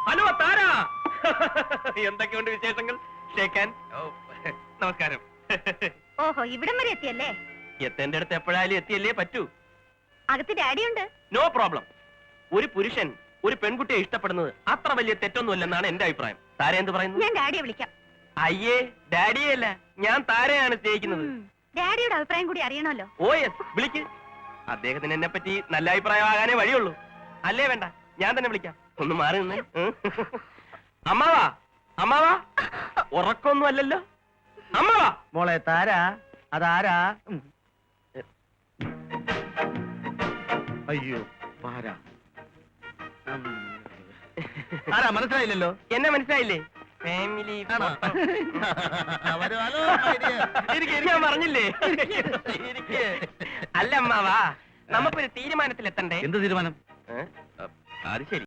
Hello താര. എന്തൊക്കെയുണ്ട് വിശേഷങ്ങൾ? ഷേക്കാൻ. നമസ്കാരം. ഓഹോ, ഇവിടം വരെ എത്തിയല്ലേ? എത്തേണ്ട അടുത്ത് എപ്പോഴായാലും എത്തിയല്ലേ പറ്റൂ. അകത്ത് ഡാഡിയുണ്ട്. No problem. ഒരു പുരുഷൻ ഒരു പെൺകുട്ടിയെ ഇഷ്ടപ്പെടുന്നത് അത്ര വലിയ തെറ്റൊന്നുമല്ലെന്നാണ് എന്റെ അഭിപ്രായം. താര എന്ത് പറയുന്നു? ഞാൻ ഡാഡിയെ വിളിക്കാം. അയ്യേ, ഡാഡിയെ അല്ല, ഞാൻ താരയാണ് സ്നേഹിക്കുന്നത്. ഡാഡിയുടെ അഭിപ്രായം കൂടി അറിയണമല്ലോ. ഓ യെസ്, വിളിക്ക്. അദ്ദേഹത്തിന് എന്നെ പറ്റി നല്ല അഭിപ്രായമാകാനേ വഴിയുള്ളൂ. അല്ലേ വേണ്ട, ഞാൻ തന്നെ വിളിക്കാം. ഒന്ന് മാറി നിന്ന്. അമ്മാവാ, അമ്മാവാ, ഉറക്കൊന്നും അല്ലല്ലോ. അമ്മാവാ. മോളെ താര, അതാരാ? അയ്യോ ആരാ? ആരാ മനസ്സിലായില്ലല്ലോ. എന്നെ മനസ്സിലായില്ലേ? ഫാമിലി. ഞാൻ പറഞ്ഞില്ലേ? അല്ല അമ്മാവാ, നമുക്കൊരു തീരുമാനത്തിൽ എത്തണ്ടേ? എന്ത് തീരുമാനം? അത് ശരി.